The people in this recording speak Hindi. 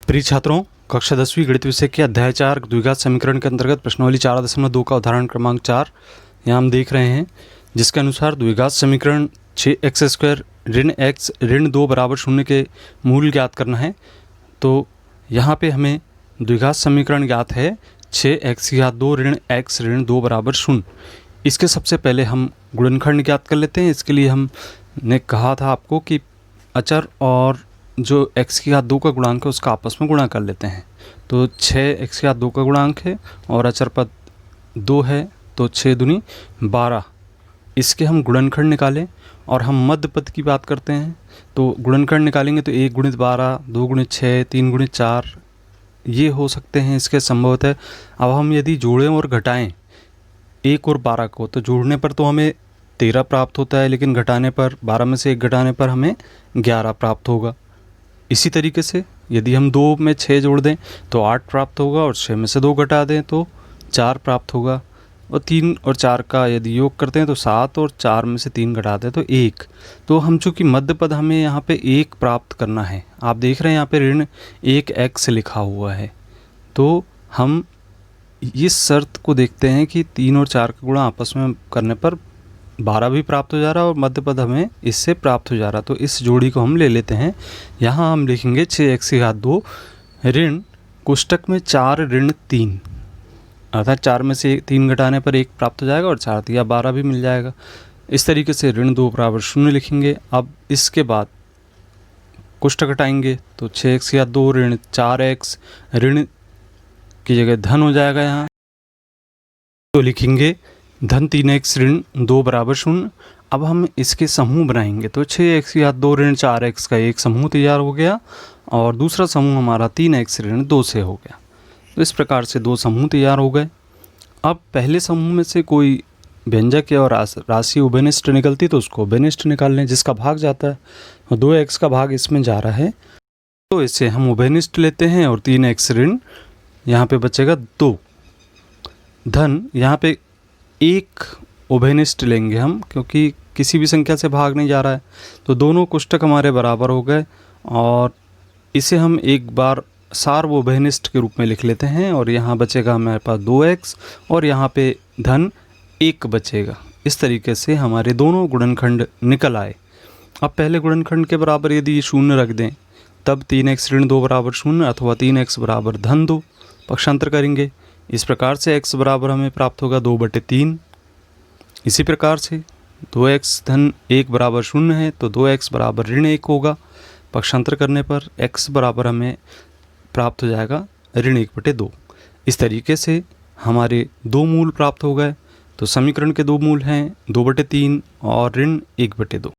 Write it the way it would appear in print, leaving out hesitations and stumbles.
प्रिय छात्रों, कक्षा 10वीं गणित विषय के अध्याय 4 द्विघात समीकरण के अंतर्गत प्रश्नावली 4.2 का उदाहरण क्रमांक 4 यहाँ हम देख रहे हैं, जिसके अनुसार द्विघात समीकरण 6x² ऋण x ऋण 2 बराबर 0 के मूल ज्ञात करना है। तो यहाँ पे हमें द्विघात समीकरण ज्ञात है 6x2 ऋण x ऋण 2 बराबर 0। इसके सबसे पहले हम गुणनखंड ज्ञात कर लेते हैं। इसके लिए हमने कहा था आपको कि अचर और जो x2 का गुणांक है उसका आपस में गुणा कर लेते हैं। तो 6x2 का गुणांक है और अचर पद 2 है, तो 6 दूनी 12। इसके हम गुणनखंड निकालें और हम मध्य पद की बात करते हैं। तो गुणनखंड निकालेंगे तो 1 गुणित 12, 2 गुणित 6, 3 गुणित 4 ये हो सकते हैं इसके संभवतः। अब हम यदि जोड़ें और घटाएं 1 और 12 को, तो जोड़ने पर तो हमें 13 प्राप्त होता है, लेकिन घटाने पर 12 में से 1 घटाने पर हमें 11 प्राप्त होगा। इसी तरीके से यदि हम 2 में 6 जोड़ दें तो 8 प्राप्त होगा और 6 में से 2 घटा दें तो 4 प्राप्त होगा। और 3 और 4 का यदि योग करते हैं तो 7 और 4 में से 3 घटा दें तो 1। तो हम चूँकि मध्य पद हमें यहाँ पे 1 प्राप्त करना है, आप देख रहे हैं यहाँ पे ऋण 1x लिखा हुआ है। तो हम इस शर्त को देखते हैं कि 3 और 4 का गुणा आपस में करने पर 12 भी प्राप्त हो जा रहा है और मध्य पद हमें इससे प्राप्त हो जा रहा है। तो इस जोड़ी को हम ले लेते हैं। यहाँ हम लिखेंगे 6x2 ऋण कोष्टक में 4 ऋण 3, अर्थात 4 में से 3 घटाने पर 1 प्राप्त हो जाएगा और 4 या 12 भी मिल जाएगा। इस तरीके से ऋण 2 बराबर 0 लिखेंगे। अब इसके बाद कोष्टक घटाएंगे तो 6x2 ऋण 4x ऋण की जगह धन हो जाएगा यहाँ, तो लिखेंगे धन 3x ऋण 2 बराबर 0। अब हम इसके समूह बनाएंगे तो 6x2 ऋण 4x का एक समूह तैयार हो गया और दूसरा समूह हमारा 3x ऋण 2 से हो गया। तो इस प्रकार से 2 समूह तैयार हो गए। अब पहले समूह में से कोई व्यंजक या और राशि उभयनिष्ठ निकलती तो उसको उभयनिष्ठ निकाल लें, जिसका भाग जाता है और 2x का भाग इसमें जा रहा है, तो इसे हम उभयनिष्ठ लेते हैं और 3x ऋण यहाँ पे बचेगा 2 धन यहाँ पे 1 उभयनिष्ठ लेंगे हम, क्योंकि किसी भी संख्या से भाग नहीं जा रहा है। तो दोनों कोष्टक हमारे बराबर हो गए और इसे हम एक बार सार्वभौमिष्ठ के रूप में लिख लेते हैं और यहाँ बचेगा हमारे पास 2x और यहाँ पे धन 1 बचेगा। इस तरीके से हमारे दोनों गुणनखंड निकल आए। अब पहले गुणनखंड के बराबर यदि 0 रख दें तब 3x ऋण 2 बराबर 0 अथवा 3x बराबर धन 2 पक्षांतर करेंगे। इस प्रकार से x बराबर हमें प्राप्त होगा 2/3। इसी प्रकार से 2x धन 1 बराबर 0 है तो 2x बराबर ऋण 1 होगा। पक्षांतर करने पर x बराबर हमें प्राप्त हो जाएगा ऋण 1/2। इस तरीके से हमारे 2 मूल प्राप्त हो गए। तो समीकरण के 2 मूल हैं 2/3 और ऋण 1/2।